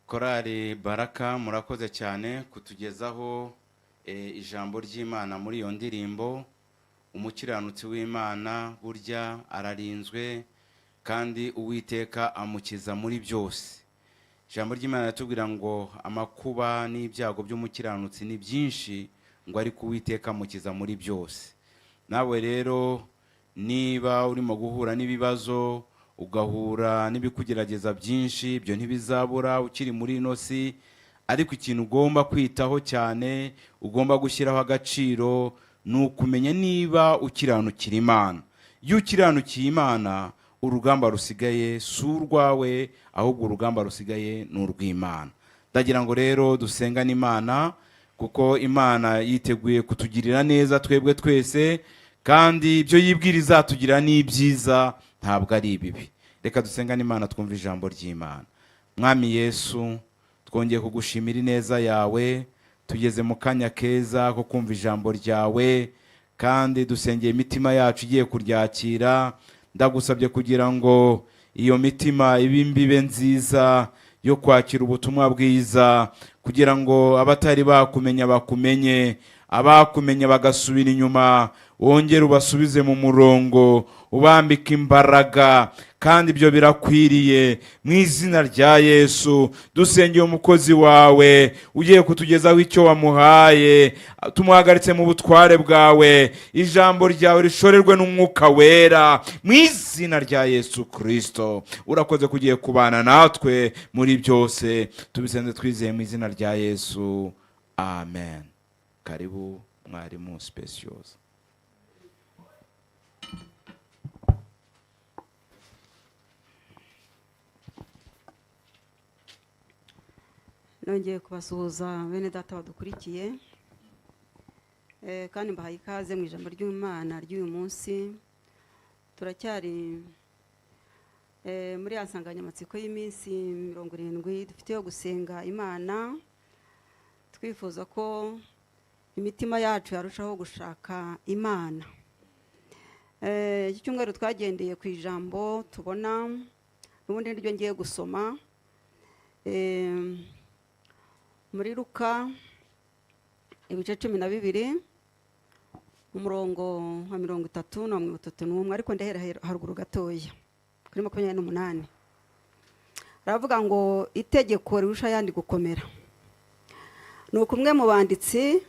Korali Baraka murakoze cyane kutugezaho ijambo ry'Imana muri iyo ndirimbo. Umukiranutsi w'Imana burya ararinzwe kandi Uwiteka amukiza muri byose. Ijambo ry'Imana ratubwira ngo amakuba n'ibyago by'umukiranutsi ni byinshi, ngo ariko Uwiteka amukiza muri byose. Nawe rero niba urimo guhura n'ibibazo, ugahura n'ibikugerageza byinshi, ibyo ntibizabura ukiri muri ino si, ariko ikintu ugomba kwitaho cyane, ugomba gushyiraho agaciro, ni ukumenya niba ukiranukira Imana. Iyo ukiranukiye Imana, urugamba rusigaye si urwawe, ahubwo urugamba rusigaye ni urw'Imana. Ndagira ngo rero dusengane Imana, kuko Imana yiteguye kutugirira neza twebwe twese, kandi ibyo yibwiriza tugira ni ibyiza, ntabwo ari ibibi. Reka dusengane Imana twumve ijambo ry'Imana. Mwami Yesu, twongeye kugushimira ineza yawe, tugeze mu kanya keza ko kumva ijambo ryawe, kandi dusengeye imitima yacu igiye kuryakira. Ndagusabye kugira ngo iyo mitima ibe nziza yo kwakira ubutumwa bwiza, kugira ngo abatari bakumenya bakumenye, abakumenya bagasubira inyuma, wongere ubasubize mu murongo, ubambika imbaraga, kandi ibyo birakwiriye. Mu izina rya Yesu dusengeye umukozi wawe ugiye kutugezaho icyo wamuhaye, tumuhagaritse mu butware bwawe, ijambo ryawe rishorerwe n'umwuka wera, mu izina rya Yesu Kristo. Urakoze kugiye kubana natwe muri byose, tubisenze twizeye mu izina rya Yesu, amen. Karibu mwarimu Speciose. Nongeye kubasuhuza bene data badukurikiye, kandi mbahaye ikaze mu ijambo ry'Imana ry'uyu munsi. Turacyari muri ya nsanganyamatsiko y'iminsi 70 dufite yo gusenga Imana, twifuza ko imitima yacu yarushaho gushaka Imana. Iki cyumweru twagendeye ku ijambo tubona, n'ubundi niryo ngiye gusoma muri Luka ibice 12 umurongo wa 30 na 31, ariko ndahera haruguru gatoya kuri 28. Aravuga ngo itegeko rirusha yandi gukomera. Nuko umwe mu banditsi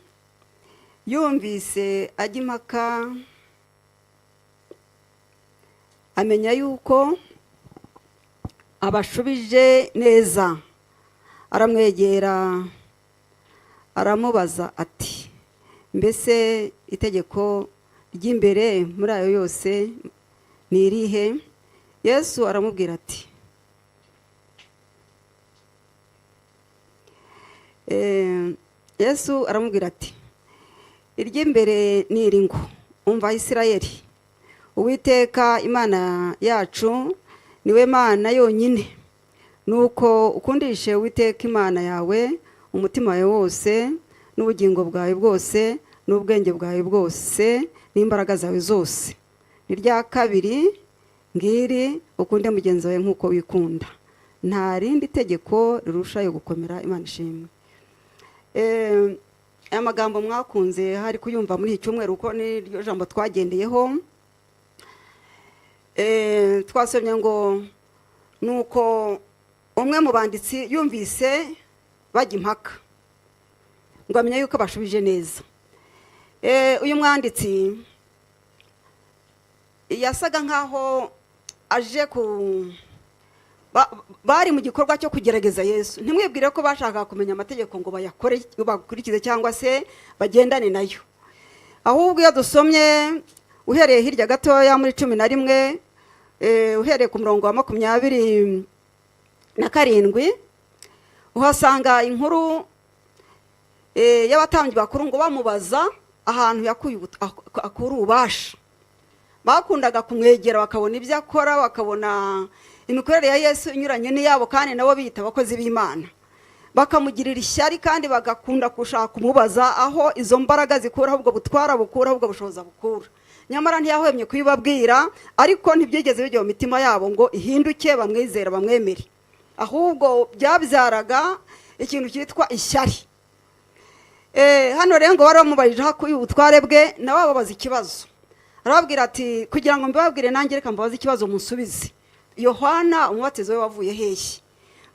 yumvise ajya impaka, amenya yuko abashubije neza, aramwegera aramubaza ati, mbese itegeko ry'imbere muri ayo yose ni irihe? Yesu aramubwira ati, iry'imbere ni iri ngo, Umva Isirayeli, Uwiteka Imana yacu niwe Mana yonyine. Nuko ukundishe Uwiteka Imana yawe umutima wawe wose, n'ubugingo bwawe bwose, n'ubwenge bwawe bwose, n'imbaraga zawe zose. Nirya kabiri ngiri, ukunde mugenzi wawe nk'uko wikunda. Nta rindi tegeko rirushayo gukomera. Imana ishimwe. Aya magambo mwakunze hari kuyumva muri iki cyumweru, uko niryo jambo twagendeyeho. Twasomye ngo nuko umwe mu banditsi yumvise bajya impaka, ngo amenya yuko abashubije neza. Uyu mwanditsi yasaga nkaho aje bari mu gikorwa cyo kugerageza Yesu. Ntimwibwire ko bashaka kumenya amategeko ngo bayakore bakurikize cyangwa se bagendane nayo. Ahubwo iyo dusomye uhereye hirya gatoya muri 11, uhereye ku murongo wa 27, uhasanga inkuru y'abatambyi bakuru ngo bamubaza ahantu yakuye akura ububasha. Bakundaga kumwegera bakabona ibyo akora, bakabona imikorere ya Yesu inyuranye n'iyabo kandi nabo bita abakozi b'Imana, bakamugirira ishyari kandi bagakunda gushaka kumubaza aho izo mbaraga zikura, ahubwo butwara bukura, ahubwo bushoboza bukura. Nyamara ntiyahwemye kubibabwira, ariko ntibyigeze bijya mu mitima yabo ngo ihinduke bamwizera bamwemere, ahubwo byabyaraga ikintu cyitwa ishyari. Hano rero ngo bari bamubajije hakuye ubutware bwe, nawe babaza ikibazo. Arababwira ati kugira ngo mbibabwire nanjye reka mbabaze ikibazo musubize. Yohana umubatizo we wavuye hehe?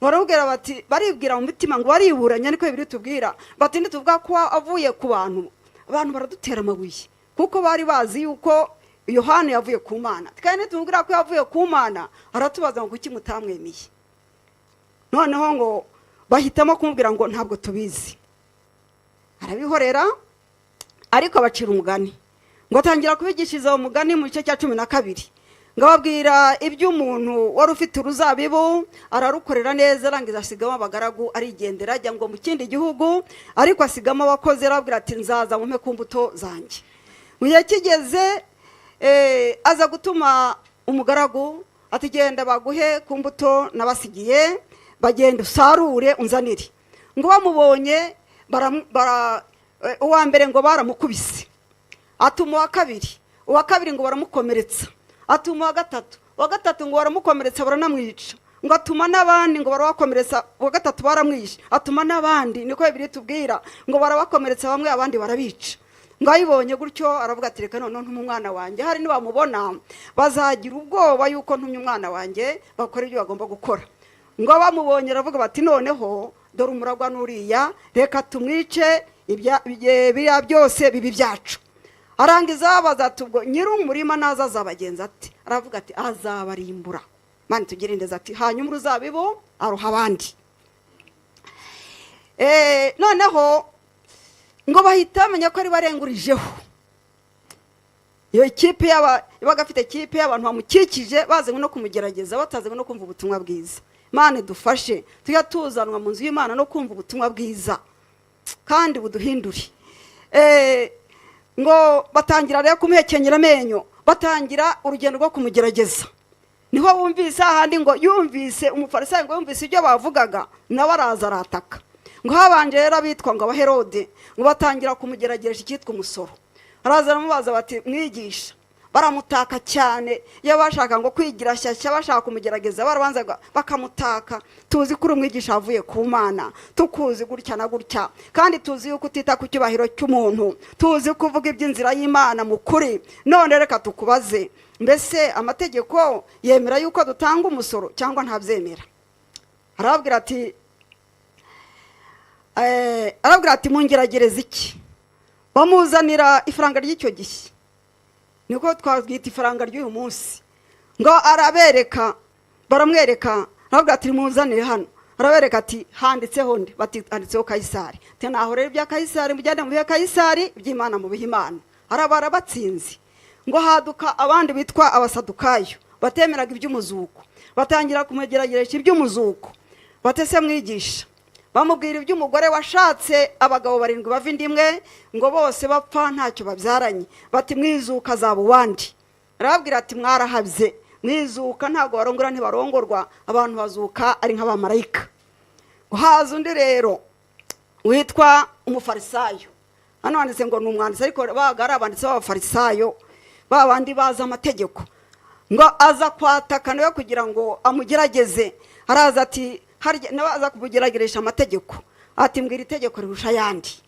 Barabwira bati baribwira mu mitima ngo bariburanya, niko bibiri tubwira bati ntituvuga ko avuye ku bantu baradutera amabuye, kuko bari bazi yuko Yohana yavuye ku Mana. Kandi tumubwira ko yavuye ku Mana, aratubaza ngo kuki mutamwemiye. Noneho ngo bahitamo kumubwira ngo ntabwo tubizi. Arabihorera, ariko abacira umugani, ngo atangira kubigishiriza umugani mu gice cya 12. Ngababwira iby'umuntu wari ufite uruzabibu, ararukorera neza, arangiza asigamo abagaragu arigendera ajya ngo mu kindi gihugu, ariko asigamo abakozi. Arabwira ati nzaza mumpe ku mbuto zanjye. Mu gihe kigeze aza gutuma umugaragu ati genda baguhe ku mbuto nabasigiye, bagenda usarure unzanire. Ngo bamubonye uwa mbere ngo baramukubise, atuma uwa kabiri ngo baramukomeretsa, atuma uwa gatatu ngo baramukomeretsa baranamwica, ngo atuma n'abandi ngo barabakomeretsa, uwa gatatu baramwishe, atuma n'abandi, niko bibiri tubwira ngo barabakomeretsa bamwe abandi barabica. Ngo ayibonye gutyo aravuga ati reka none ntumye umwana wanjye, hari nibamubona bazagira ubwoba yuko ntumye umwana wanjye bakora ibyo bagomba gukora. Ngo bamubonye aravuga bati noneho dore umuragwa n'uriya, reka tumwice ibya byose bibi byacu. Arangiza abaza ati ubwo nyir'umurima naza azabagenza ati? Aravuga ati azabarimbura. Mani tugirindeza ati hanyuma uruzabibu aruha abandi. Noneho ngo bahita bamenya ko ari barengurijeho. Iyo kipe yabaga afite kipe y'abantu bamukikije bazanywe no kumugerageza, batazanywe no kumva ubutumwa bwiza. Mane dufashe tujya tuzanwa mu nzu y'Imana no kumva ubutumwa bwiza kandi buduhindure. Ngo batangira rero kumuhekenyera amenyo, batangira urugendo rwo kumugerageza. Niho bumvise ahandi ngo yumvise umufarisayo ngo yumvise ibyo bavugaga, nawe araza arataka. Ngo habanje rero abitwa ngo abaherode, ngo batangira kumugerageresha icyitwa umusoro. Araza aramubaza bati mwigisha, baramutaka cyane. Iyo bashaka ngo kwigira shyashya bashaka kumugerageza barabanza bakamutaka. Tuzi ko umwigisha avuye ku Mana, tukuzi gutya na gutya, kandi tuzi yuko utita ku cyubahiro cy'umuntu, tuzi kuvuga iby'inzira y'Imana mu kuri. None reka tukubaze, mbese amategeko yemera yuko dutanga umusoro cyangwa ntabyemera? Arababwira ati mungeragereza iki? Bamuzanira ifaranga ry'icyo gihe, niko twabwita ifaranga ry'uyu munsi. Ngo arabereka, baramwereka, arabwira ati muzanire hano. Arabereka ati handitseho nde? Bati handitseho Kayisari. Ati naho rero ibya Kayisari mujyane mu bihe Kayisari, iby'Imana mu bihe Imana. Arabara batsinzi. Ngo haduka abandi bitwa abasadukayo, batemeraga iby'umuzuko, batangira kumugerageresha iby'umuzuko. Batese mwigisha, bamubwira iby'umugore washatse abagabo 7 bava indimwe, ngo bose bapfa ntacyo babyaranye. Bati mwizuka zaba uwandi. Arababwira ati mwarahabye, mwizuka ntago barongora ntibarongorwa, abantu bazuka ari nk'abamarayika. Uhaza undi rero witwa umufarisayo. Hano handitse ngo n'umwanditsi, ariko bagara abanditsi b'abafarisayo babandi baza amategeko. Ngo aza kwataka nawe kugira ngo amugerageze. Araza ati nabaza kubugerageresha amategeko, ati mbwira itegeko rirusha yandi.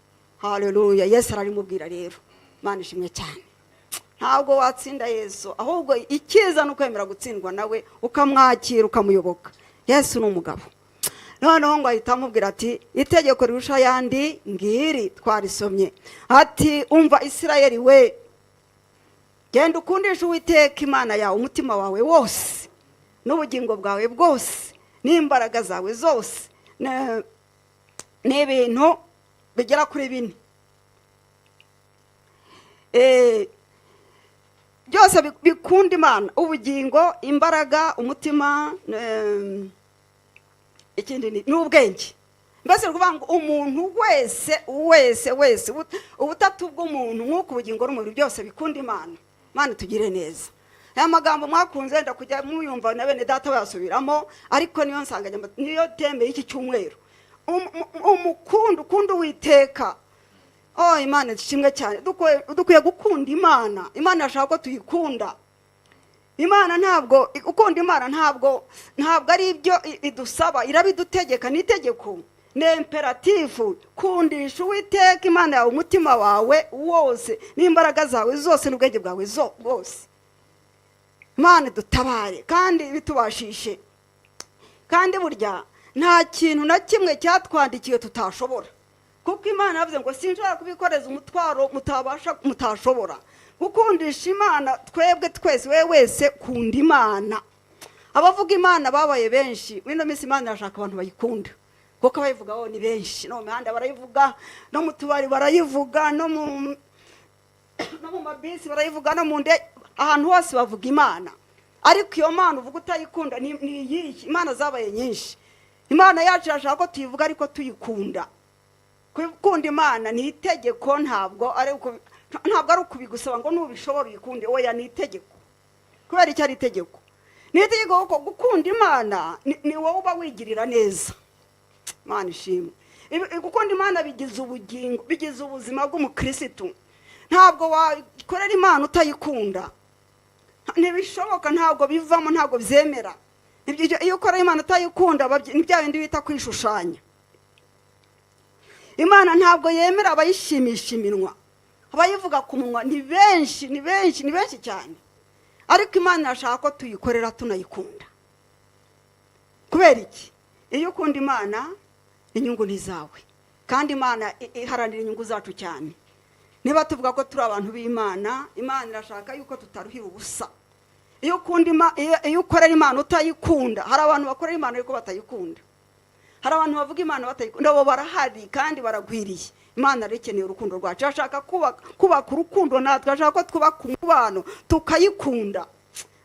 Haleluya. Yesu ararimubwira rero. Mana ishimwe cyane. Ntabwo watsinda Yesu, ahubwo ikiza no kwemera gutsindwa nawe ukamwakira ukamuyoboka. Yesu ni umugabo. Noneho ngo ahita amubwira ati itegeko rirusha yandi ngiri twarisomye. Ati umva Isirayeli we, genda ukundisha Uwiteka Imana yawe umutima wawe wose n'ubugingo bwawe bwose n'imbaraga zawe zose, n'ibintu bigera kuri 4. Byose bikunda Imana, ubugingo, imbaraga, umutima, ikindi n'ubwenge. Mbese kuvuga ngo umuntu wese ubutatu bw'umuntu nk'uko ubugingo n'umubiri byose bikunda Imana. Mana tugire neza. aya magambo mwakunze nda kujya muyumva na bene data bayasubiramo, ariko niyo nsanganyamatsiko, niyo teme y'iki cyumweru. Ukunda Uwiteka. Imana ishimwe cyane. Dukwiye gukunda Imana. Imana yashaka ko tuyikunda. Imana ntabwo ukunda Imana ntabwo ari ibyo idusaba, irabidutegeka, ni itegeko, ni imperative. Kundisha Uwiteka Imana yawe umutima wawe wose, n'imbaraga zawe zose, n'ubwenge bwawe bwose. Imana dutabare kandi bitubashishe. Kandi burya nta kintu na kimwe cyatwandikiye tutashobora, kuko Imana yavuze ngo sinshobora kubikoreza umutwaro mutashobora. Gukundisha Imana twebwe twese, wewe wese kunda Imana. Abavuga Imana babaye benshi, wino minsi Imana yashaka abantu bayikunda, kuko abayivugaho ni benshi. No mu mihanda barayivuga, no mu tubari barayivuga, no mu mabisi barayivuga, no mu ndege, ahantu hose bavuga Imana. Ariko iyo Mana uvuga utayikunda ni iyi. Imana zabaye nyinshi. Imana yacu yashaka ko tuyivuga ariko tuyikunda. Gukunda Imana ni itegeko, ntabwo ari ukubigusaba ngo nubishobora uyikunde. Oya, ni itegeko. Kubera icyo ari itegeko? Ni itegeko kuko gukunda Imana ni wowe uba wigirira neza. Imana ishimwe. Gukunda Imana bigize ubugingo, bigize ubuzima bw'umukristo. Ntabwo wakorera Imana utayikunda. Ntibishoboka, ntabwo bivamo, ntabwo byemera. Iyo ukora Imana utayikunda ni bya bindi bita kwishushanya. Imana ntabwo yemera abayishimisha iminwa, abayivuga ku munwa ni benshi cyane. Ariko Imana yashaka ko tuyikorera tunayikunda. Kubera iki? Iyo ukunda Imana, inyungu ni zawe, kandi Imana iharanira inyungu zacu cyane. Niba tuvuga ko turi abantu b'Imana, Imana irashaka yuko tutaruhira ubusa. Iyo ukorera Imana utayikunda, hari abantu bakorera Imana ariko batayikunda. Hari abantu bavuga Imana batayikunda, bo barahari kandi baragwiriye. Imana ikeneye urukundo rwacu. Ashaka kubaka urukundo, natwe ashaka ko twubaka umubano tukayikunda.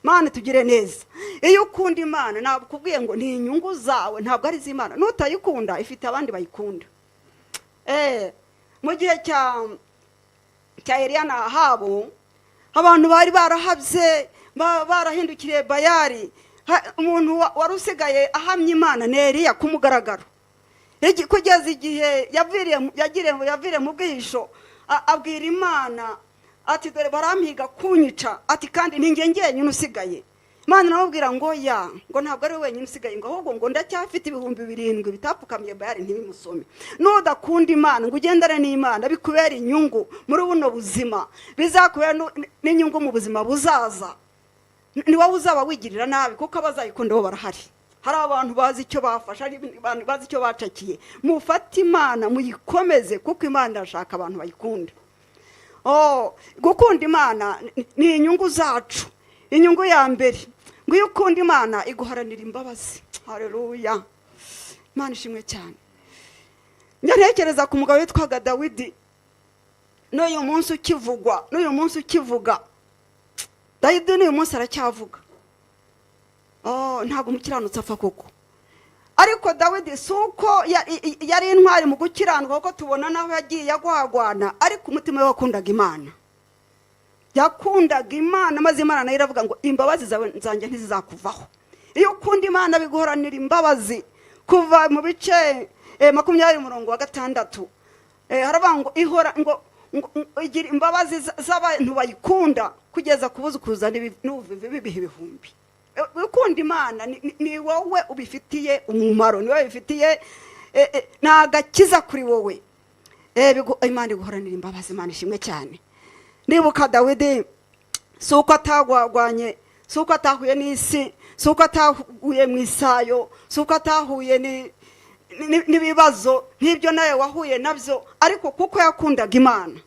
Imana tugire neza. Iyo ukunda Imana, ntabwo kubwiye ngo ni inyungu zawe, ntabwo ari iz'Imana. Nutayikunda ifite abandi bayikunda. Mu gihe cya Eliya na Ahabu, abantu bari barahabye, barahindukiriye Bayali. Umuntu wari usigaye ahamya Imana ni Eliya ku mugaragaro. Kugeza igihe yaviriye mu bwihisho, abwira Imana ati dore barampiga kunyica, ati kandi ninjye njyenyine usigaye. Imana namubwira ngo ntabwo ari wenyine usigaye, ngo ahubwo ngo ndacyafite 7,000 bitapfukamiye Bayali ntibimusome. Nudakunda Imana ngo ugendane n'Imana, bikubera inyungu muri buno buzima, bizakubera n'inyungu mu buzima buzaza. Ni wowe uzaba wigirira nabi, kuko abazayikunda bo barahari. Hari abantu bazi icyo bafasha, hari abantu bazi icyo bacakiye. Mufate Imana muyikomeze, kuko Imana irashaka abantu bayikunda. Gukunda Imana ni inyungu zacu. Inyungu ya mbere, ngo iyo ukunda Imana iguharanira imbabazi. Haleluya. Imana ishimwe cyane. Ntekereza ku mugabo witwaga Dawidi. N'uyu munsi ukivuga. Dawidi n'uyu munsi aracyavuga. Ntabwo umukiranutsi apfa koko. Ariko Dawidi suko yari intwari mu gukiranuka, kuko tubona naho yagiye agwagwana, ariko umutima we wakundaga Imana. Yakundaga Imana, maze Imana nayo iravuga ngo imbabazi zanjye ntizizakuvaho. Iyo ukunda Imana biguhoranira imbabazi. Kuva mu bice 20:6 haravuga ngo ihora ngo igira imbabazi z'abantu bayikunda kugeza kubuzukuza n'ibihe bihumbi. Ukunda Imana ni wowe ubifitiye umumaro, ni wowe ubifitiye nagakiza kuri wowe. Imana iguhoranira imbabazi. Imana ishimwe cyane. Nibuka Dawidi, suko atagwagwanye, suko atahuye n'isi, suko atahuye mu isayo, suko atahuye n'ibibazo nk'ibyo nawe wahuye nabyo, ariko kuko yakundaga Imana.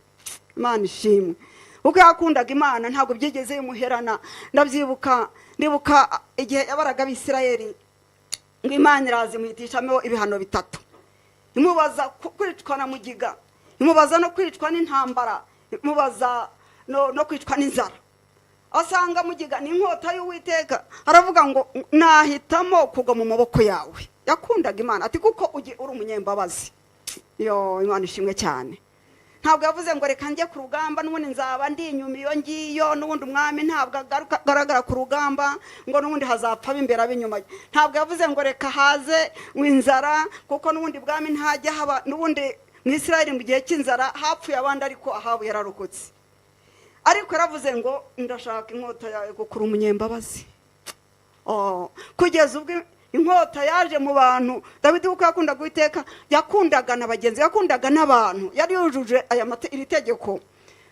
Imana ishimwe. Kuko yakundaga Imana ntabwo byigeze bimuherana. Ndibuka igihe yabaraga Abisirayeli, ngo Imana irazi muhitishamo ibihano 3. Imubaza kwicwa na mugiga, imubaza no kwicwa n'intambara, imubaza no kwicwa n'inzara. Asanga mugiga ni inkota y'Uwiteka, aravuga ngo nahitamo kugwa mu maboko yawe. Yakundaga Imana ati kuko uri umunyembabazi. Imana ishimwe cyane. ntabwo yavuze ngo reka njye ku rugamba n'ubundi nzaba ndi inyuma iyo ngiyo n'ubundi umwami ntabwo agaragara ku rugamba ngo n'ubundi hazapfa imbere ab'inyuma. Ntabwo yavuze ngo reka haze inzara kuko n'ubundi bwami ntajya haba. N'ubundi mu Isirayeli mu gihe cy'inzara hapfuye abandi ariko Ahabu yararokotse. Ariko yaravuze ngo ndashaka inkota yawe kuko uri umunyembabazi. Kugeza ubwo inkota yaje mu bantu. Dawidi uko yakundaga Uwiteka yakundaga n'abagenzi, yakundaga n'abantu, yari yujuje iri tegeko.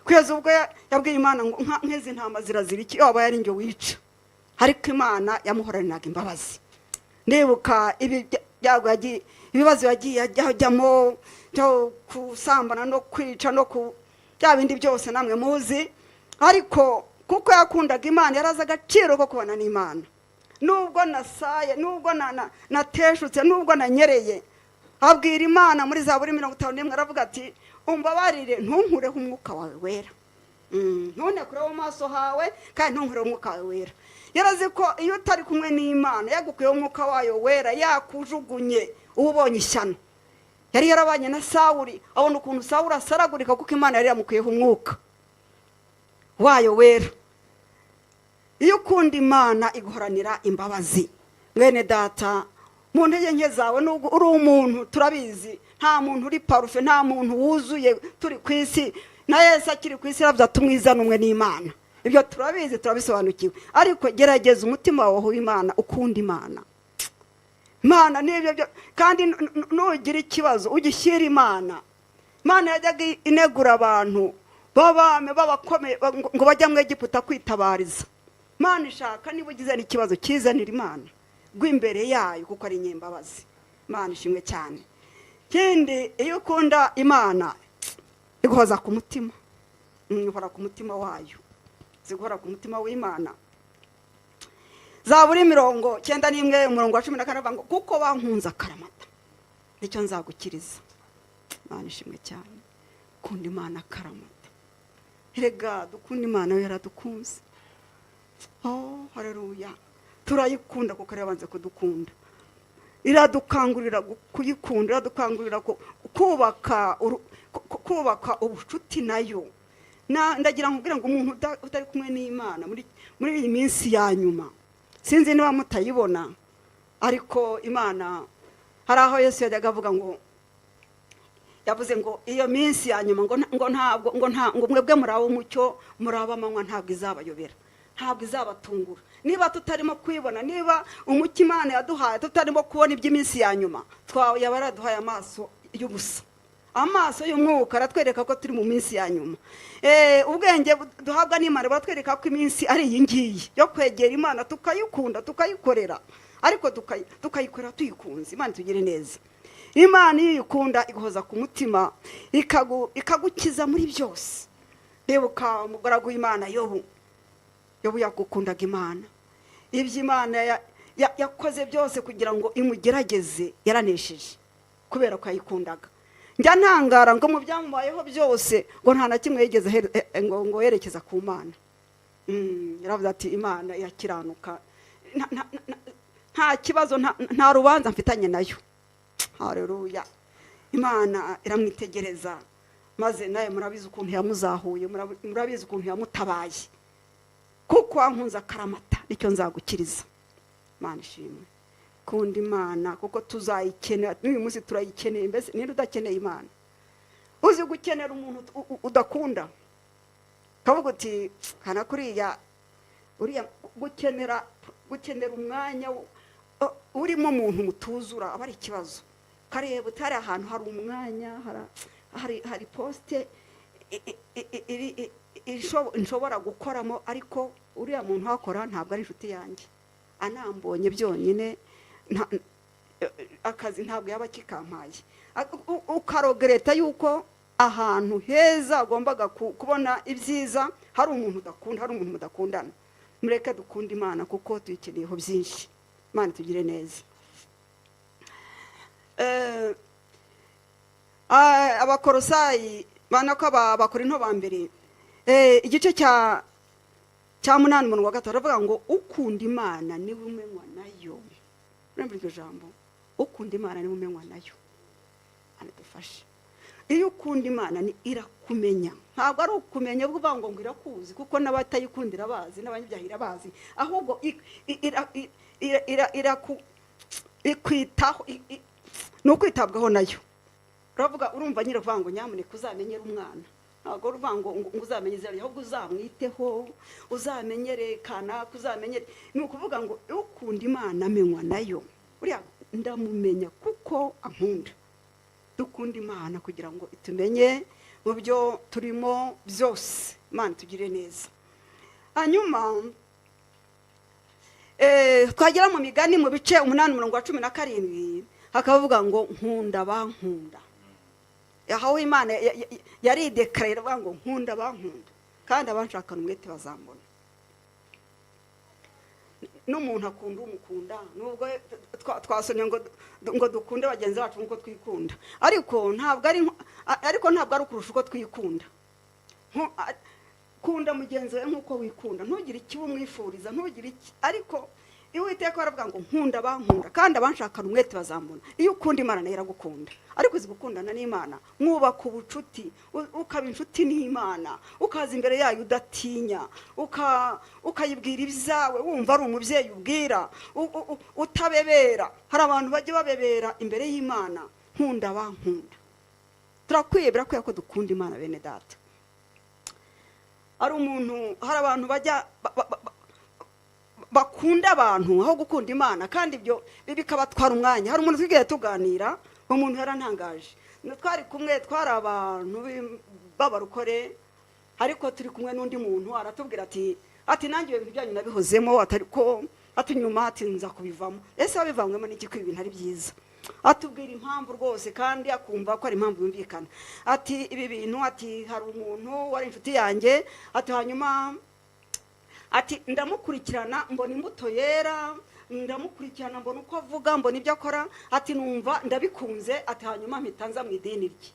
Kugeza ubwo yabwiye Imana ngo nk'izi ntama zirazira iki waba yari njye wica. Ariko Imana yamuhoraniraga imbabazi. Ndibuka ibibazo yagiye ajyamo byo kusambana no kwica no ku bya bindi byose namwe muzi. Ariko kuko yakundaga Imana yaraza agaciro ko kubana n'Imana. Nubwo nasaye, nubwo nateshutse, nubwo nanyereye, abwira Imana muri Zaburi 51 aravuga ati umbabarire ntunkureho umwuka wawe wera. Ntunekureho mu maso hawe kandi ntunkureho umwuka wawe wera. Yarazi ko iyo utari kumwe n'Imana yagukuyeho umwuka wayo wera yakujugunye ubonye ishyano. Yari yarabanye na Sawuli abona ukuntu Sawuli asaragurika kuko Imana yari yamukuyeho umwuka wayo wera. Iyo ukunda Imana iguhoranira imbabazi. Mwene data mu ntege nke zawe nubwo uri umuntu turabizi nta muntu uri parufe, nta muntu wuzuye turi ku isi. Na Yesu akiri ku isi yaravuze tumwizana umwe n'Imana. Ibyo turabizi turabisobanukiwe. Ariko gerageza umutima wawe w'Imana, ukunda Imana. Imana nibyo kandi nugira ikibazo ugishyira Imana. Imana yajyaga inegura abantu babame babakomeye ngo bajya mu Egiputa kwitabariza. Imana ishaka niba ugize n'ikibazo kizanira Imana rw'imbere yayo kuko ari nyembabazi. Imana ishimwe cyane. Kindi iyo ukunda Imana iguhoza ku mutima. Ihora ku mutima wayo. Ziguhora ku mutima w'Imana. Zaburi 91 umurongo wa 14 avuga ngo kuko bankunze akaramata nicyo nzagukiriza. Imana ishimwe cyane. Kunda Imana akaramata. Erega dukunda Imana yo yaradukunze. Haleluya. Turayikunda kuko yabanze kudukunda. Iradukangurira kuyikunda, iradukangurira kubaka ubucuti nayo. Ndagira nkubwira ngo umuntu utari kumwe n'Imana muri iyi minsi ya nyuma, sinzi niba mutayibona, ariko Imana hari aho Yesu yajyaga avuga ngo yavuze ngo iyo minsi ya nyuma ngo mwebwe muraba umucyo muraba amanywa ntabwo izabayobera, ntabwo izabatungura. Niba tutarimo kwibona, niba umucyo Imana yaduhaye tutarimo kubona iby'iminsi ya nyuma, yaba yaraduhaye amaso y'ubusa. Amaso y'umwuka aratwereka ko turi mu minsi ya nyuma. Ubwenge duhabwa n'Imana baratwereka ko iminsi ari iyi ngiyi yo kwegera Imana, tukayikunda, tukayikorera, ariko tukayikorera tuyikunze. Imana tugire neza. Imana iyo uyikunda iguhoza ku mutima, ikagukiza muri byose. Rebuka umugaragu w'Imana Yobu yagukundaga Imana. Ibyo Imana yakoze byose kugira ngo imugerageze yaranesheje kubera ko yayikundaga. Njya ntangara ngo mu byamubayeho byose ngo nta na kimwe yigeze ngo yerekeza ku Mana. Yaravuze ati Imana irakiranuka, nta kibazo, nta rubanza mfitanye nayo. Haleluya. Imana iramwitegereza, maze naye murabizi ukuntu yamuzahuye, murabizi ukuntu yamutabaye. Kuko wankunze akaramata nicyo nzagukiriza. Imana ishimwe. Kunda Imana kuko tuzayikenera, n'uyu munsi turayikeneye. Mbese niba udakeneye Imana, uzi gukenera umuntu udakunda, kavuga uti kana kuriya uriya gukenera umwanya urimo umuntu mutuzura aba ari ikibazo. Kareba utari ahantu hari umwanya, hari poste nshobora gukoramo, ariko uriya muntu wakora ntabwo ari inshuti yanjye. Anambonye byonyine akazi ntabwo yaba kikampaye. Ukarogereta yuko ahantu heza agombaga kubona ibyiza hari umuntu udakunda, hari umuntu mudakundana. Mureke dukunda Imana kuko tuyikeneyeho byinshi. Imana tugire neza. Abakorosayi banako Abakorinto ba mbere igice cya 8 umurongo wa 3 aravuga ngo ukunda Imana niwe umenywa nayo. Urumva iryo jambo, ukunda Imana niwe umenywa nayo. Anadufashe. iyo ukunda Imana ni irakumenya, ntabwo ari ukumenya bwo ngo irakuzi, kuko n'abatayikundira bazi n'abanyabyahira bazi, ahubwo ikwitaho, ni ukwitabwaho nayo. Uravuga urumva nyine kuvuga ngo nyamuneka uzamenyere umwana, ntabwo uruvuga ngo uzamenye izina, ahubwo uzamwiteho, uzamenyerekana, kuzamenyere. Ni ukuvuga ngo ukunda Imana amenywa nayo. Uriya ndamumenya kuko ankunda. Dukunda Imana kugira ngo itumenye mu byo turimo byose. Imana tugire neza. Hanyuma twagera mu migani mu bice 8:17 hakavuga ngo nkunda bankunda. Aho Imana yari dekarera ngo nkunda bankunda, kandi abanshakana umwete bazambona. N'umuntu akunda umukunda, nubwo twasonye ngo dukunde bagenzi bacu nkuko twikunda, ariko ntabwo ari ukurusha uko twikunda. Kunda mugenzi wawe nkuko wikunda, ntugire ikibi umwifuriza, ntugire iki. Ariko Uwiteka aravuga ngo nkunda bankunda, kandi abanshakana umwete bazambona. Iyo ukunda Imana nayo iragukunda. Ariko uzi gukundana n'Imana, mwubaka ubucuti, ukaba inshuti n'Imana, ukaza imbere yayo udatinya, ukayibwira ibyawe wumva ari umubyeyi ubwira, utabebera. Hari abantu bajya babebera imbere y'Imana. Nkunda bankunda. Turakwiye birakwiye ko dukunda Imana bene data. Hari abantu bajya bakunda abantu aho gukunda Imana, kandi ibyo bikabatwara umwanya. Hari umuntu twigiye tuganira, umuntu yarantangaje. Twari kumwe, twari abantu b'abarukore, ariko turi kumwe n'undi muntu aratubwira ati nanjye ibintu byanyu nabihozemo, ati nyuma ati nza kubivamo. Ese wabivanyemo n'iki ko ibintu ari byiza? Atubwira impamvu rwose, kandi akumva ko ari impamvu yumvikana. Ati ibi bintu, ati hari umuntu wari inshuti yanjye, ati hanyuma ati ndamukurikirana mbona imbuto yera, ndamukurikirana mbona uko avuga, mbona ibyo akora, ati numva ndabikunze, ati hanyuma mpita nza mu idini rye.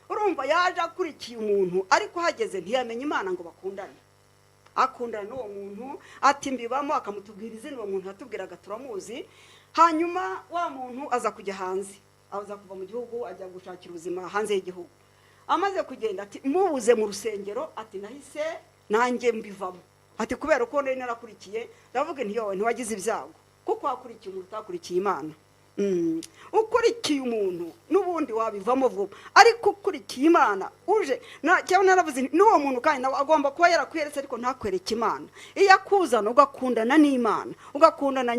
Urumva yaje akurikiye umuntu, ariko hageze ntiyamenya Imana ngo bakundane. Akundana n'uwo muntu, ati mbibamo, akamutubwira izina. Uwo muntu yatubwiraga turamuzi. Hanyuma wa muntu aza kujya hanze, aza kuva mu gihugu ajya gushakira ubuzima hanze y'igihugu. Amaze kugenda ati mubuze mu rusengero, ati nahise nanjye mbivamo. Ati kubera uko nari narakurikiye, ndavuga nti yowe ntiwagize ibyago, kuko wakurikiye umuntu utakurikiye Imana. Ukurikiye umuntu n'ubundi wabivamo vuba, ariko ukurikiye Imana uje cyangwa naravuze n'uwo muntu kandi nawe agomba kuba yarakweretse, ariko ntakwereke Imana. Iyo akuzana ugakundana n'Imana, ugakundana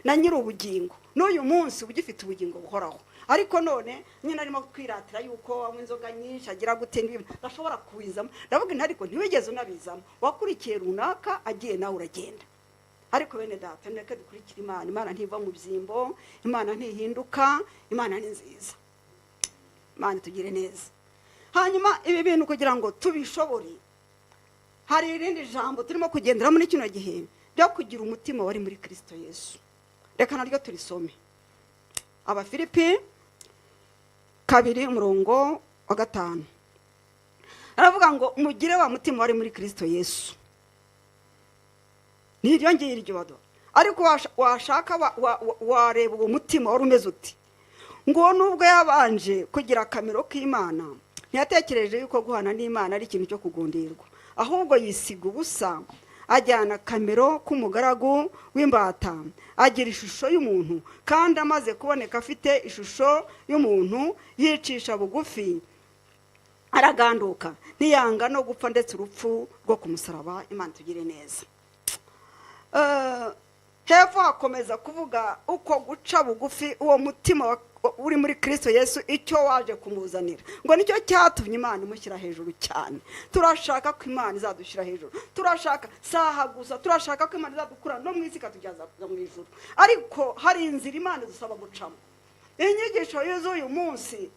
na nyir'ubugingo, n'uyu munsi ugifite ubugingo buhoraho. Ariko none nyine arimo kwiratira yuko wanywa inzoga nyinshi, agira gute n'ibintu ashobora kuwizamo. Ndavuga nti ariko ntiwigeze unabizamo, wakurikiye runaka agiye nawe uragenda. Ariko bene data neke dukurikira Imana. Imana ntiva mu byimbo, Imana ntihinduka, Imana ni nziza. Imana tugire neza. Hanyuma ibi bintu kugira ngo tubishobore, hari irindi jambo turimo kugendera muri kino gihe byo kugira umutima wari muri Kristo Yesu. Reka naryo turisome. Abafilipi 2:5 aravuga ngo mugire wa mutima wari muri Kristo Yesu. Niryo ngiryo bado. Ariko washaka wareba uwo mutima wari umeze uti, ngo nubwo yabanje kugira akamero k'Imana, ntiyatekereje yuko guhana n'Imana ari ikintu cyo kugundirwa, ahubwo yisiga ubusa, ajyana kamero k'umugaragu w'imbata, agira ishusho y'umuntu, kandi amaze kuboneka afite ishusho y'umuntu, yicisha bugufi, araganduka, ntiyanga no gupfa, ndetse urupfu rwo kumusaraba. Imana tugire neza. Hepfo hakomeza kuvuga uko guca bugufi uwo mutima uri muri Kristo Yesu icyo waje kumuzanira, ngo nicyo cyatumye Imana imushyira hejuru cyane. Turashaka ko Imana izadushyira hejuru, turashaka saha gusa, turashaka ko Imana izadukura no mu isi ikatugeza mu ijuru. Ariko hari inzira Imana dusaba gucamo. Inyigisho y'uyu munsi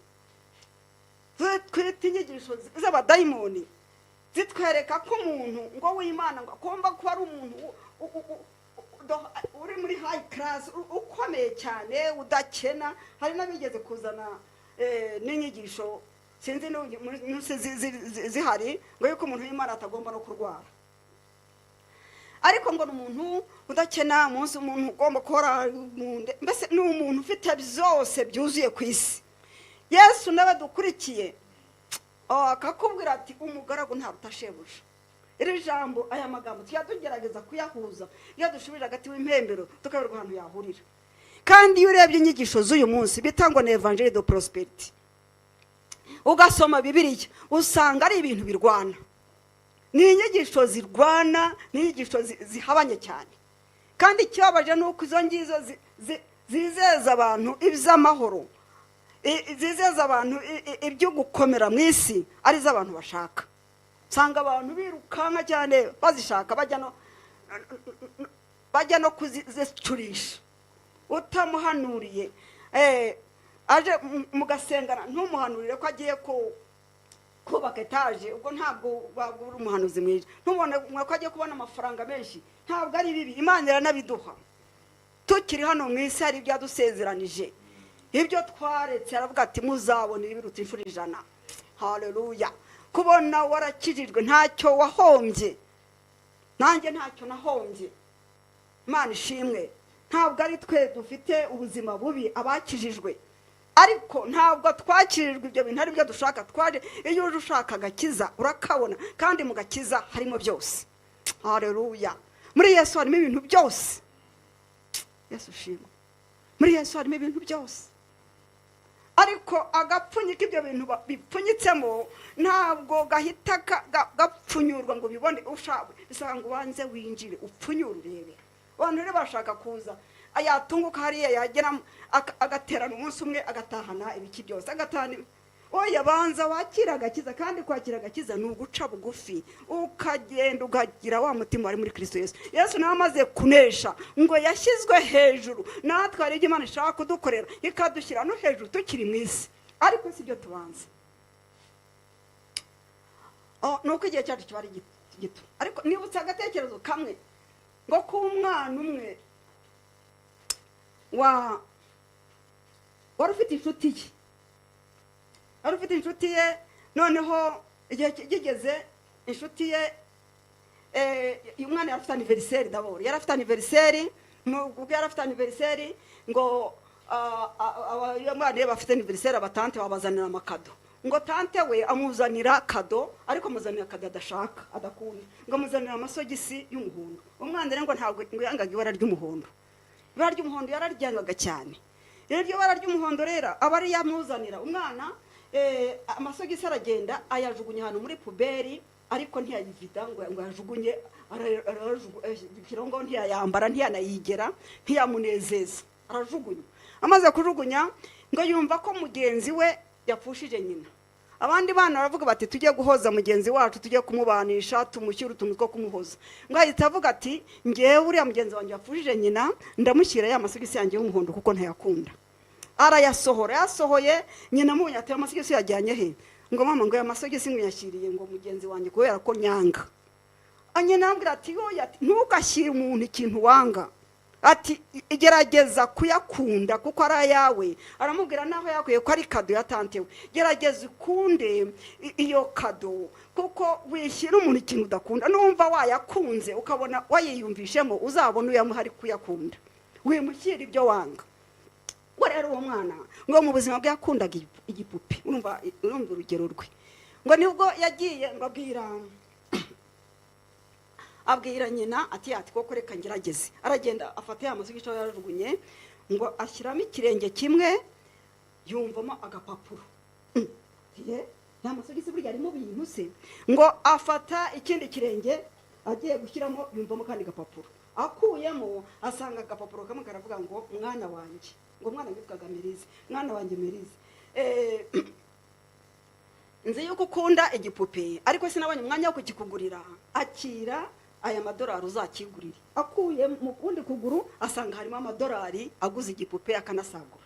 twita inyigisho z'abadayimoni, zitwereka ko umuntu ngo w'Imana ngo agomba kuba ari umuntu uri muri high class, ukomeye cyane, udakena. Hari n'abigeze kuzana n'inyigisho sinzi zihari ngo yuko umuntu w'Imana atagomba no kurwara. Ariko ngo umuntu udakena, umunsi umuntu ugomba gukora, mbese ni umuntu ufite byose byuzuye ku isi. Yesu nawe dukurikiye akakubwira ati umugaragu ntaruta shebuja. Iri jambo aya magambo tugerageza kuyahuza iyo dushubije hagati w'impembero tukaberwa ahantu yahurira. Kandi iyo urebye inyigisho z'uyu munsi bitangwa na Evangile de Prosperity, ugasoma Bibiliya usanga ari ibintu birwana. Ni inyigisho zirwana, ni inyigisho zihabanye cyane. Kandi ikibabaje nuko izo ngizo zizeza abantu iby'amahoro, zizeza abantu ibyo gukomera mu isi ari z'abantu bashaka. Sanga abantu birukanka cyane bazishaka bajya no kuzicurisha. Utamuhanuriye aje mugasengana ntumuhanurire ko agiye kubaka etaje, ubwo ntabwo bagura umuhanuzi mwiza. Ntubone ko agiye kubona amafaranga menshi, ntabwo ari bibi. Imana iranabiduha. Tukiri hano mu isi hari ibyadusezeranije, ibyo twaretse aravuga ati muzabona ibiruta inshuro 100. Haleluya. Kubona warakijijwe ntacyo wahombye, nanjye ntacyo nahombye. Imana ishimwe. Ntabwo ari twe dufite ubuzima bubi abakijijwe, ariko ntabwo twakirijwe ibyo bintu ari byo dushaka. Twaje iyo uje ushaka agakiza urakabona, kandi mu gakiza harimo byose. Haleluya. Muri Yesu harimo ibintu byose. Yesu shimwe. Muri Yesu harimo ibintu byose. Ariko agapfunyika ibyo bintu bipfunyitsemo ntabwo gahita gapfunyurwa ngo bibone ushaka. Bisaba ngo ubanze winjire upfunyure urebe. Abantu rero bashaka kuza ayatunguka hariya yagera agaterana umunsi umwe agatahana ibiki byose agatahana. Oya, banza wakira agakiza, kandi kwakira agakiza ni uguca bugufi ukagenda ugagira wa mutima wari muri Kristo Yesu. Yesu nawe amaze kunesha ngo yashyizwe hejuru, natwe ari Imana ishaka kudukorera ikadushyira no hejuru tukiri mu isi. Ariko si byo tubanze. Nuko igihe cyacu kibari gito. Ariko nibutse agatekerezo kamwe ngo ku mwana umwe wari ufite inshuti ye. Wari ufite inshuti ye, noneho igihe kigeze inshuti ye umwana yari afite anniversaire d'abord. Yari afite anniversaire, ubwo yari afite anniversaire ngo abana ye bafite anniversaire abatante babazanira amakado. Ngo tante we amuzanira kado, ariko amuzanira kado adashaka, adakunda. Ngo amuzanira amasogisi y'umuhondo. Umwana rero ngo ntabwo yangaga ibara ry'umuhondo. Ibara ry'umuhondo yararyangaga cyane. Iryo bara ry'umuhondo rero aba ari yamuzanira umwana. Amasogisi aragenda ayajugunya hano muri puberi, ariko ntiyayivida ngo yajugunye, kirongo ntiyayambara, ntiyanayigera, ntiyamunezeza, arajugunya. Amaze kujugunya ngo yumva ko mugenzi we yapfushije nyina. Abandi bana baravuga bati tujye guhoza mugenzi wacu, tujye kumubanisha, tumushyira utuntu two kumuhoza. Ngo ahita avuga ati ngewe uriya mugenzi wanjye yapfushije nyina ndamushyira ya masogisi yanjye y'umuhondo kuko ntayakunda. Arayasohora, yasohoye nyina mubonye ati amasogisi yajyanye he? Ngo mama ngo ya masogisi nkuyashyiriye ngo mugenzi wanjye kubera ko nyanga. Anyina ambwira ati oya, ntugashyire umuntu ikintu wanga. Ati igerageza kuyakunda kuko ari ayawe. Aramubwira naho yakuye ko ari kado yatantewe. Gerageza ukunde iyo kado kuko wishyira umuntu ikintu udakunda. Numva wayakunze ukabona wayiyumvishemo uzabona uyamuhari kuyakunda. Wimushyira ibyo wanga. Ngo rero uwo mwana ngo mu buzima bwe yakundaga igipupe. Urumva urugero rwe. Ngo nibwo yagiye ngo abwira nyina ati koko reka ngerageze. Aragenda afata ya masogisi yarajugunye ngo ashyiramo ikirenge kimwe yumvamo agapapuro. Ya masogisi burya arimo bintu se. Ngo afata ikindi kirenge agiye gushyiramo yumvamo kandi gapapuro. Akuyemo asanga agapapuro kamwe karavuga ngo mwana wanjye. Ngo mwana witwaga Merize. Mwana wanjye Merize. Nzi yuko ukunda igipupe, ariko sinabonye umwanya wo kukikugurira. Akira aya madolari uzakigurira. Akuye mu kundi kuguru asanga harimo amadolari aguze igipupe akanasagura.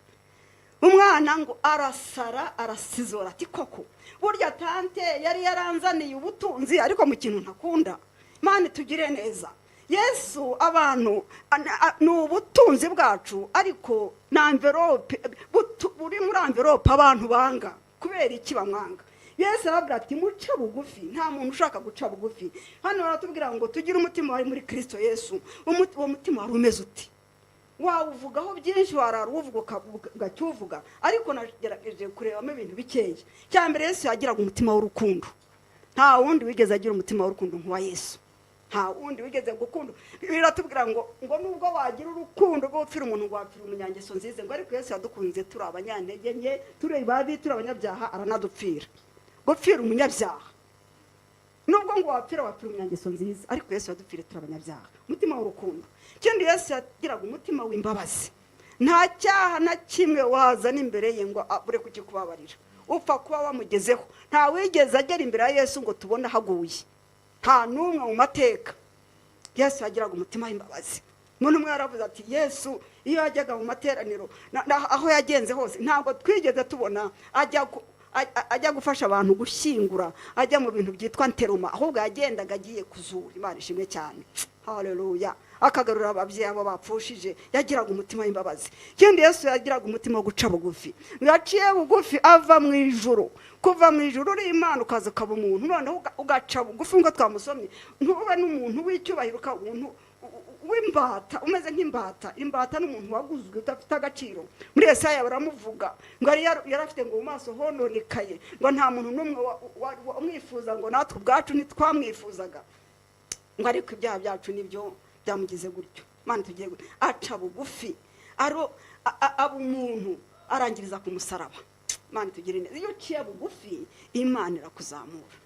Umwana ngo arasara arasizora ati koko burya tante yari yaranzaniye ubutunzi ariko mu kintu ntakunda. Imana tugire neza. Yesu abantu n'ubutunzi bwacu, ariko na envelope buri muri envelope abantu banga kubera iki bamwanga. Yesu arabwira ati muca bugufi, nta muntu ushaka guca bugufi. Hano baratubwira ngo tugire umutima wari muri Kristo Yesu. Uwo mutima wari umeze uti? wawuvugaho byinshi warara uvuga ugacyuvuga ariko nagerageje kurebamo ibintu bikeya. Cyambere Yesu yagiraga umutima w'urukundo. Nta wundi wigeze agira umutima w'urukundo nk'uwa Yesu. Nta wundi wigeze gukunda. Biratubwira ngo nubwo wagira urukundo rwo gupfira umuntu ngo wapfira umunyangeso nzize, ngo ariko Yesu yadukunze turi abanyantege nke, turi babi, turi abanyabyaha, aranadupfira. Gupfira umunyabyaha nubwo ngo wapfira umunyangeso nziza, ariko Yesu yadupfire turi abanyabyaha. Umutima w'urukundo. Kindi Yesu yagiraga umutima w'imbabazi. Nta cyaha na kimwe wazana imbere ye ngo abure kukikubabarira. Upfa kuba wamugezeho. Nta wigeze agera imbere ya Yesu ngo tubone haguye. Nta numwe mu mateka. Yesu yagiraga umutima w'imbabazi. Umuntu umwe yaravuze ati Yesu iyo yajyaga mu materaniro aho yagenze hose ntabwo twigeze tubona ajya gufasha abantu gushyingura, ajya mu bintu byitwa nteruma, ahubwo yagendaga agiye kuzura. Imana ishimwe cyane. Haleluya. Akagarura ababyeyi abo bapfushije. Yagiraga umutima w'imbabazi. Kindi Yesu yagiraga umutima wo guca bugufi. Yaciye bugufi ava mu ijuru. Kuva mu ijuru uri Imana ukaza ukaba umuntu, noneho ugaca bugufi ngo twamusomye. Ntube n'umuntu w'icyubahiro, ka umuntu w'imbata, umeze nk'imbata. Imbata n'umuntu waguzwe udafite agaciro. Muri Yesaya baramuvuga ngo yari afite ngo mu maso hononekaye, ngo nta muntu n'umwe umwifuza, ngo natwe ubwacu ntitwamwifuzaga, ngo ariko ibyaha byacu nibyo byamugize gutyo. Imana tugiye aca bugufi, aba umuntu arangiriza ku musaraba. Imana tugire neza. Iyo uciye bugufi Imana irakuzamura.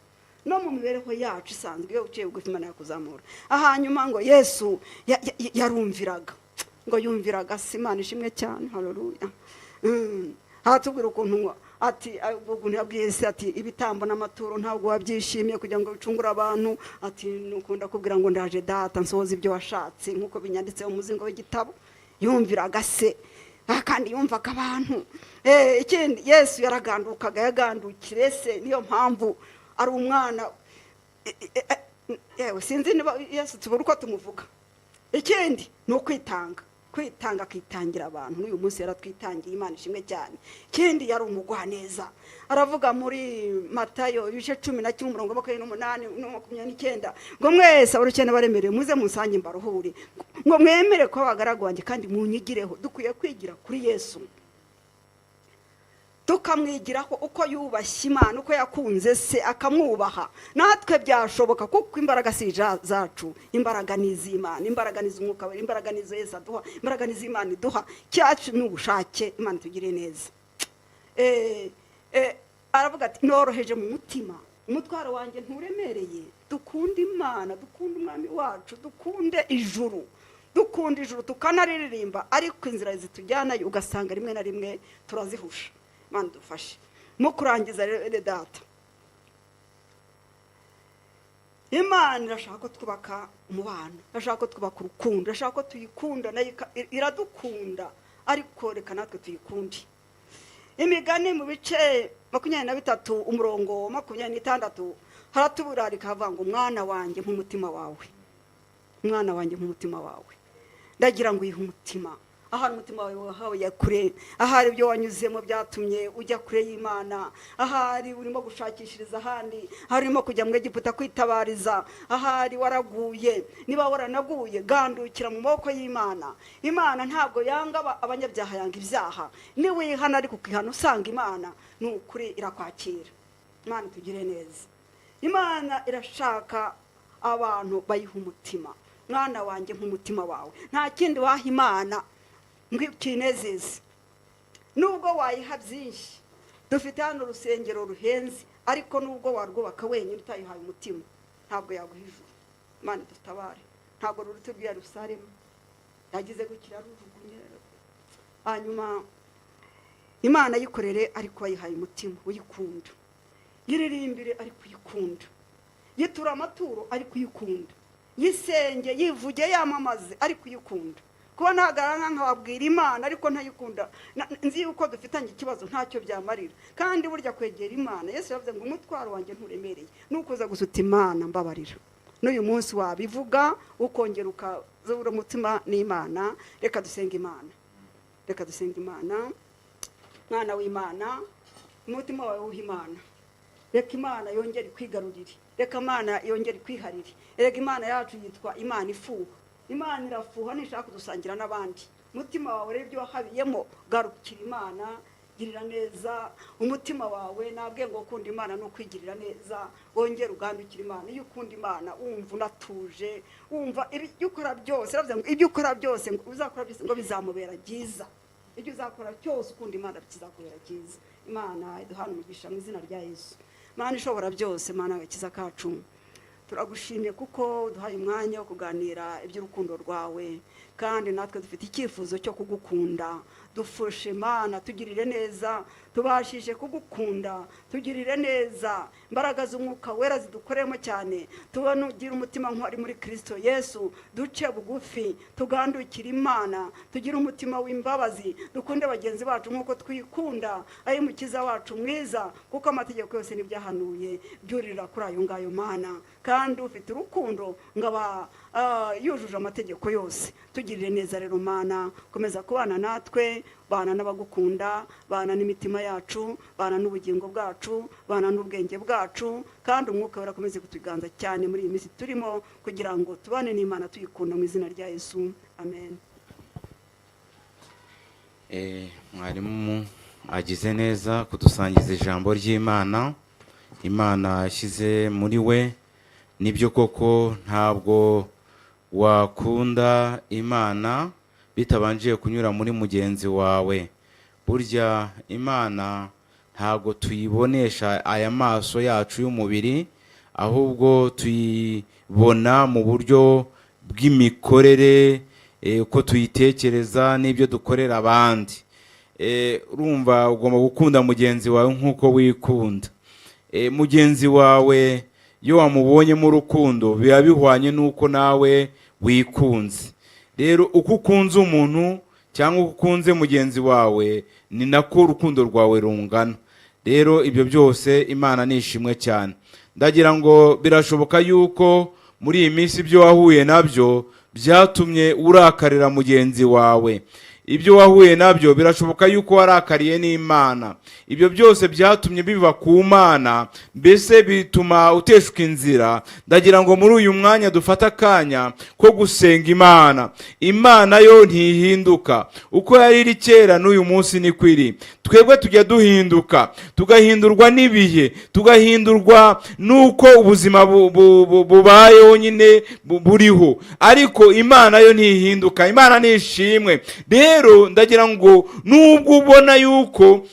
No mu mibereho yacu isanzwe iyo uciye bugufi Imana irakuzamura. Hanyuma ngo Yesu yarumviraga, ngo yumviraga. Imana ishimwe cyane. Haleluya. Hatubwira ukuntu ati ukuntu yabwiye Yesu ati ibitambo n'amaturo ntabwo wabyishimiye kugira ngo bicungure abantu, ati nukunda kubwira ngo ndaje data nsohoza ibyo washatse nk'uko binyanditse mu muzingo w'igitabo. Yumviraga se kandi yumvaga abantu. Ikindi Yesu yaragandukaga, yagandukire se. Niyo mpamvu ari umwana. Yewe sinzi niba Yesu tubura uko tumuvuga. Ikindi ni ukwitanga, akitangira abantu. N'uyu munsi yaratwitangiye. Imana ishimwe cyane. Ikindi yari umugwaneza. Aravuga muri Matayo 10:28-29 ngo mwese abarukene baremerewe muze munsange mbaruhure, ngo mwemere ko abagaragu banjye kandi munyigireho. Dukwiye kwigira kuri Yesu, tukamwigiraho uko yubashye Imana, uko yakunze se akamwubaha. Natwe byashoboka kuko imbaraga si zacu, imbaraga ni iz'Imana, imbaraga ni iz'Umwuka we, imbaraga ni izo Yesu aduha, imbaraga ni iz'Imana iduha. Cyacu ni ubushake. Imana tugire neza. Aravuga ati noroheje mu mutima, umutwaro wanjye nturemereye. Dukunde Imana, dukunde umwami wacu, dukunde ijuru, tukanaririmba. Ariko inzira zitujyanayo ugasanga rimwe na rimwe turazihusha. Imana dufashe. Mu kurangiza rero data, Imana irashaka ko twubaka umubano, irashaka ko twubaka urukundo, irashaka ko tuyikunda, nayo iradukunda, ariko reka natwe tuyikunde. Imigani mu bice 23:26 haratuburarika havuga ngo mwana wanjye nk'umutima wawe, mwana wanjye nk'umutima wawe. Ndagira ngo uyihe umutima. Ahari umutima wawe wahawe yakure, ahari ibyo wanyuzemo byatumye ujya kure y'Imana, ahari urimo gushakishiriza ahandi, harimo kujya mu Egiputa kwitabariza, ahari waraguye. Niba waranaguye gandukira mu maboko y'Imana. Imana ntabwo yanga abanyabyaha, yanga ibyaha. Ni wihana ariko ukihana usanga Imana n'ukuri irakwakira. Imana tugire neza. Imana irashaka abantu bayiha umutima. Mwana wanjye nk'umutima wawe. Nta kindi waha Imana ngw'kinezeze. Nubwo wayiha byinshi, dufite hano urusengero ruhenze, ariko nubwo warwubaka wenyine utayihaye umutima ntabwo yaguha ijuru. Imana dutabare. Ntabwo rurutubwiye Yerusalemu yagize gukira rujugunye. Hanyuma Imana yikorere ariko wayihaye umutima uyikunda. Yiririmbire ariko uyikunda. Yitura amaturo ariko uyikunda. Yisenge yivuge yamamaze ariko uyikunda. Kuba nagaranga nkababwira Imana ariko ntayikunda, nzi yuko dufitanye ikibazo ntacyo byamarira. Kandi burya kwegera Imana, Yesu yavuze ngo umutwaro wanjye nturemereye, nukuza gusuta Imana mbabarira. N'uyu munsi wabivuga ukongera ukazura umutima n'Imana. Reka dusenga Imana, reka dusenga Imana. Mwana w'Imana, umutima wawe uha Imana. Reka Imana yongere kwigarurire, reka Imana yongere kwiharire. Reka Imana yacu yitwa Imana ifuha. imana irafuha nishaka kudusangira n'abandi. Umutima wawe rero ibyo wahabiyemo garukira imana, girira neza umutima wawe. Nabwe ngo ukunda imana no kwigirira neza, wongera ugandukira imana. Iyo ukunda imana wumva unatuje, wumva ibyo ukora byose, uravuze ngo ibyo ukora byose ngo uzakora byose ngo bizamubera byiza. Ibyo uzakora cyose ukunda imana bizakubera byiza. Imana iduhana umugisha mu izina rya Yesu. Imana ishobora byose, Imana agakiza kacu, turagushimiye kuko duhaye umwanya wo kuganira iby'urukundo rwawe, kandi natwe dufite icyifuzo cyo kugukunda. Dufashe Mana, tugirire neza, tubashije kugukunda, tugirire neza. Imbaraga z'umwuka wera zidukoremo cyane, tubone ugira umutima nk'uwari muri Kristo Yesu. Duce bugufi, tugandukire Imana, tugire umutima w'imbabazi, dukunde bagenzi bacu nk'uko twikunda, ayi mukiza wacu mwiza, kuko amategeko yose n'ibyahanuye byurira kuri ayo ngayo Mana. Kandi ufite urukundo ngaba yujuje amategeko yose. Tugirire neza rero Mana, komeza kubana natwe, bana n'abagukunda, bana n'imitima yacu, bana n'ubugingo bwacu, bana n'ubwenge bwacu, kandi umwuka wera akomeze kutuganza cyane muri iyi minsi turimo, kugira ngo tubane n'Imana tuyikunda mu izina rya Yesu, amen. Mwarimu agize neza kudusangiza ijambo ry'Imana. Imana yashyize muri we. Nibyo koko ntabwo wakunda Imana bitabanje kunyura muri mugenzi wawe. Burya Imana ntabwo tuyibonesha aya maso yacu y'umubiri, ahubwo tuyibona mu buryo bw'imikorere, uko tuyitekereza n'ibyo dukorera abandi. Urumva ugomba gukunda mugenzi wawe nk'uko wikunda. Mugenzi wawe iyo wamubonyemo urukundo biba bihwanye n'uko nawe wikunze. Rero uko ukunze umuntu cyangwa uko ukunze mugenzi wawe, ni nako urukundo rwawe rungana. Rero ibyo byose Imana nishimwe cyane. Ndagira ngo birashoboka yuko muri iyi minsi ibyo wahuye nabyo byatumye urakarira mugenzi wawe. Ibyo wahuye nabyo birashoboka yuko warakariye n'Imana. Ibyo byose byatumye biva ku Mana, mbese bituma uteshuka inzira. Ndagira ngo muri uyu mwanya dufata akanya ko gusenga Imana. Imana yo ntihinduka, uko yari iri kera n'uyu munsi niko iri. Twebwe tujya duhinduka, tugahindurwa n'ibihe, tugahindurwa nuko ubuzima bubayeho nyine buriho, ariko Imana yo ntihinduka. Imana nishimwe. Rero ndagira ngo nubwo ubona yuko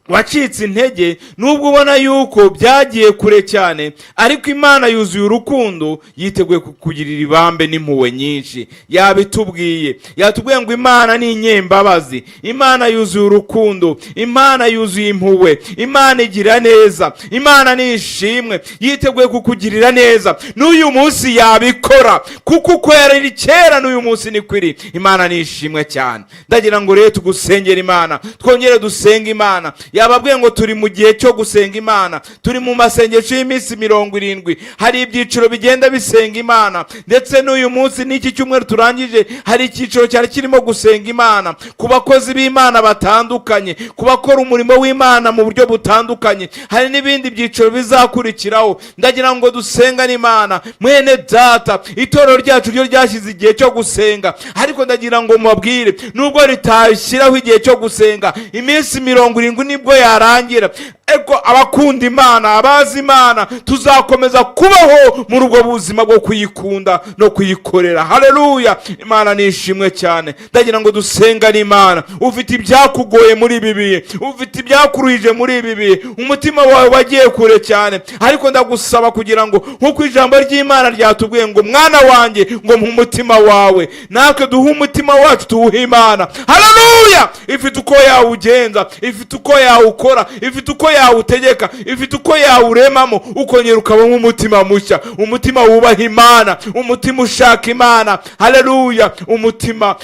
wacitse intege, nubwo ubona yuko byagiye kure cyane, ariko Imana yuzuye urukundo, yiteguye kukugirira ibambe n'impuhwe nyinshi. Yatubwiye ngo Imana ni inyembabazi, Imana yuzuye urukundo, Imana yuzuye impuhwe, Imana igira neza, Imana ni ishimwe, yiteguye kukugirira neza. N'uyu munsi yabikora, kuko uko yari kera n'uyu munsi niko iri. Imana ni ishimwe cyane. Ndagira ngo rero tugusengera Imana, twongere dusenga Imana. Yababwiye ngo turi mu gihe cyo gusenga Imana, turi mu masengesho y'iminsi 70. Hari ibyiciro bigenda bisenga Imana, ndetse n'uyu munsi n'iki cyumweru turangije hari icyiciro cyari kirimo gusenga Imana, ku bakozi b'Imana batandukanye, ku bakora umurimo w'Imana mu buryo butandukanye. Hari n'ibindi byiciro bizakurikiraho. Ndagira ngo dusenga n'Imana. Mwene data, itorero ryacu ryo ryashyize igihe cyo gusenga, ariko ndagira ngo mubabwire, nubwo ritashyiraho igihe cyo gusenga iminsi 70 nibwo yarangira, eko abakunda Imana, abazi Imana, tuzakomeza kubaho muri ubwo buzima bwo kuyikunda no kuyikorera. Haleluya. Imana nishimwe cyane. Ndagira ngo dusenga n'Imana. Ufite ibyakugoye muri ibi bihe, ufite ibyakuruhije muri ibi bihe, umutima wawe wagiye kure cyane, ariko ndagusaba kugira ngo nk'uko ijambo ry'Imana ryatubwiye ngo mwana wanjye ngo mu mutima wawe, natwe duhe umutima wacu tuwuhe Imana. Haleluya. Ifite uko yawugenza, ifite uko yawukora, ifite uko yawutegeka, ifite uko yawuremamo, ukongera ukabamo umutima mushya, umutima wubaha Imana, umutima ushaka Imana. Haleluya.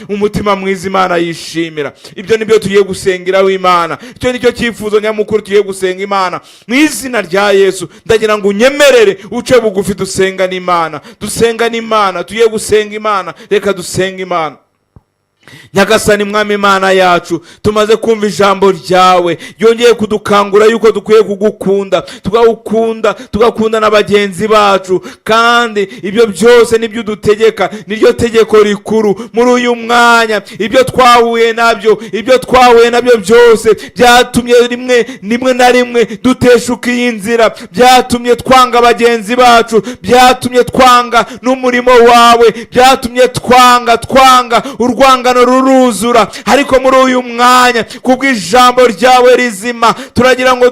umutima mwiza Imana yishimira. Ibyo nibyo tugiye gusengeraho Imana. Icyo nicyo cyifuzo nyamukuru tugiye gusenga Imana mu izina rya Yesu. Ndagira ngo unyemerere uce bugufi dusenga n'Imana, tugiye gusenga Imana. Reka dusenga Imana. Nyagasani mwami Imana yacu, tumaze kumva ijambo ryawe yongeye kudukangura yuko dukwiye kugukunda, tugakunda na bagenzi bacu, kandi ibyo byose nibyo udutegeka, niryo tegeko rikuru muri uyu mwanya. Ibyo twahuye nabyo byose byatumye rimwe na rimwe duteshuka iyi nzira, byatumye twanga bagenzi bacu, byatumye twanga n'umurimo wawe, byatumye twanga urwangano ruruzura. Ariko muri uyu mwanya kubw'ijambo ryawe rizima turagira ngo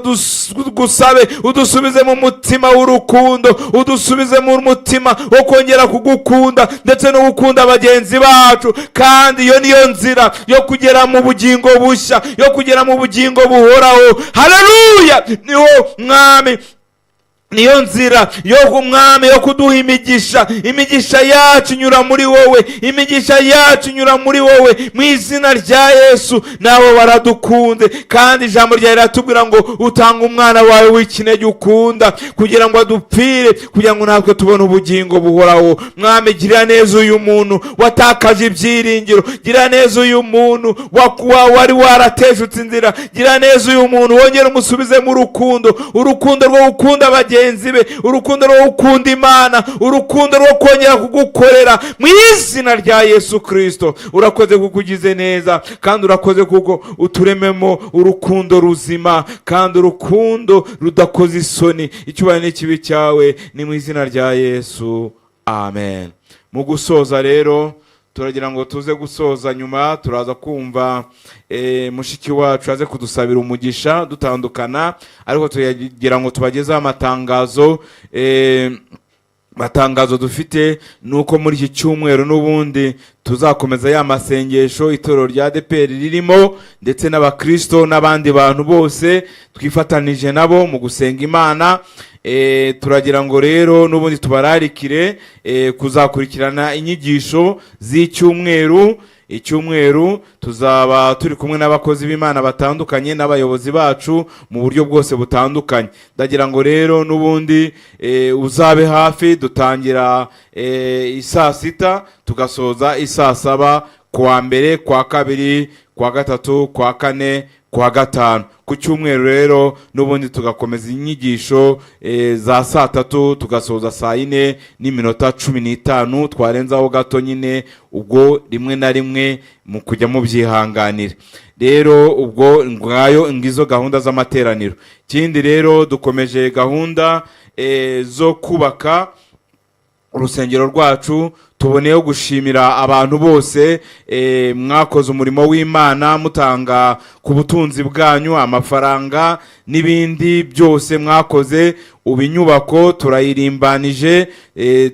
dusabe udusubize mu mutima w'urukundo, udusubize mu mutima wo kongera kugukunda ndetse no gukunda bagenzi bacu. Kandi iyo niyo nzira yo kugera mu bugingo bushya, yo kugera mu bugingo buhoraho. Haleluya! Niho mwami, niyo nzira yo mwami yo kuduha imigisha yacu nyura muri wowe, imigisha yacu nyura muri wowe mu izina rya Yesu. Nabo baradukunze, kandi ijambo ryawe riratubwira ngo utanga umwana wawe w'ikinege ukunda kugira ngo adupfire, kugira ngo natwe tubone ubugingo buhoraho. Mwami, girira neza uyu muntu watakaje ibyiringiro, girira neza uyu muntu wari warateshutse inzira, girira neza uyu muntu wongere umusubize mu urukundo rwo gukunda bagenzi be, urukundo rwo gukunda Imana, urukundo rwo kongera kugukorera mu izina rya Yesu Kristo. Urakoze kuko ugize neza, kandi urakoze kuko uturememo urukundo ruzima, kandi urukundo rudakoze isoni. Icyubahiro n'ikibi cyawe ni mu izina rya Yesu, amen. Mu gusoza rero turagira ngo tuze gusoza, nyuma turaza kumva mushiki wacu aze kudusabira umugisha dutandukana, ariko tugira ngo tubagezeho amatangazo dufite. Nuko muri iki cyumweru n'ubundi tuzakomeza ya masengesho itorero rya ADEPR ririmo, ndetse n'abakristo n'abandi bantu bose twifatanije nabo mu gusenga Imana. Turagira ngo rero n'ubundi tubararikire kuzakurikirana inyigisho z'icyumweru. Icyumweru tuzaba turi kumwe n'abakozi b'Imana batandukanye n'abayobozi bacu mu buryo bwose butandukanye. Ndagira ngo rero n'ubundi uzabe hafi. Dutangira isaa 6 tugasoza isaa 7, kuwa mbere, kuwa kabiri, kuwa gatatu, kuwa kane, kuwa gatanu. Ku cyumweru rero n'ubundi tugakomeza inyigisho za saa 3 tugasoza saa 4:15. Twarenzaho gato nyine, ubwo rimwe na rimwe mu kujya mu byihanganira. Rero ubwo ngizo gahunda z'amateraniro. Kindi rero dukomeje gahunda zo kubaka urusengero rwacu. Tuboneyeho gushimira abantu bose mwakoze umurimo w'Imana, mutanga ku butunzi bwanyu amafaranga n'ibindi byose mwakoze. Ubu inyubako turayirimbanije,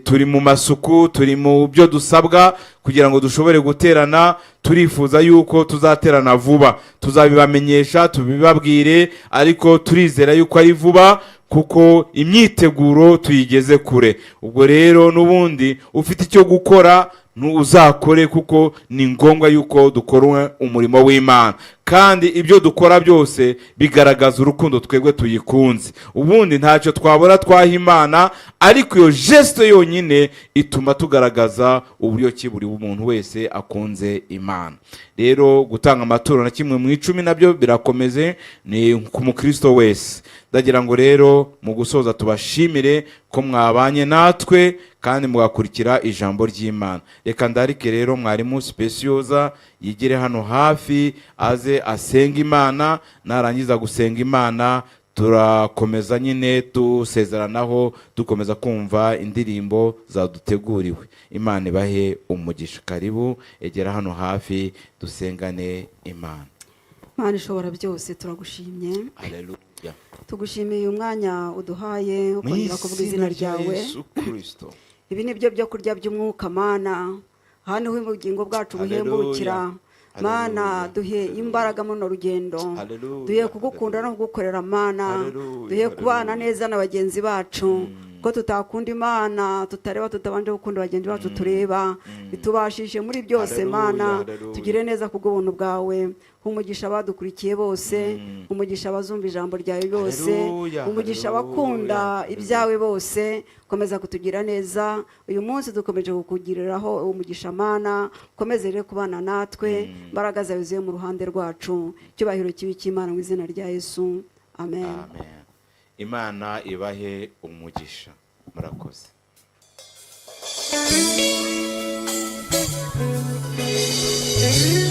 turi mu masuku, turi mu byo dusabwa kugira ngo dushobore guterana. Turifuza yuko tuzaterana vuba, tuzabibamenyesha tubibabwire, ariko turizera yuko ari vuba kuko imyiteguro tuyigeze kure. Ubwo rero n'ubundi ufite icyo gukora uzakore, kuko ni ngombwa yuko dukora umurimo w'Imana, kandi ibyo dukora byose bigaragaza urukundo twebwe tuyikunze. Ubundi ntacyo twabura twaha Imana, ariko iyo geste yonyine ituma tugaragaza uburyo ki buri umuntu wese akunze Imana. Rero gutanga amaturo na kimwe mu 10 nabyo birakomeze, ni ku mukristo wese. Ndagira ngo rero mu gusoza tubashimire ko mwabanye natwe kandi mugakurikira ijambo ry'Imana. Reka ndarike rero mwarimu Speciose yigire hano hafi, aze asenga Imana. Narangiza gusenga Imana turakomeza nyine dusezeranaho, dukomeza kumva indirimbo zaduteguriwe. Imana ibahe umugisha. Karibu, egera hano hafi dusengane Imana. Imana ishobora byose, turagushimye. Haleluya. Tugushimiye umwanya uduhaye ukongera kuvuga izina ryawe. Ibi ni byo kurya by'umwuka Mana, hano ho ubugingo bwacu buhembukira. Mana, duhe imbaraga mu rugendo, duhe kugukunda no kugukorera Mana, duhe kubana neza na bagenzi bacu. ko tutakunda Imana tutareba, tutabanje gukunda bagenzi bacu tureba, bitubashije muri byose Mana. Tugire neza kubw'ubuntu bwawe, umugisha abadukurikiye bose, umugisha abazumva ijambo ryawe bose, umugisha abakunda ibyawe bose. Komeza kutugira neza uyu munsi, dukomeje kukugiriraho umugisha Mana. Komeze rero kubana natwe, imbaraga zawe ziwe mu ruhande rwacu. Icyubahiro kibi cy'Imana mu izina rya Yesu, amen. Imana ibahe umugisha. Murakoze. Thank you.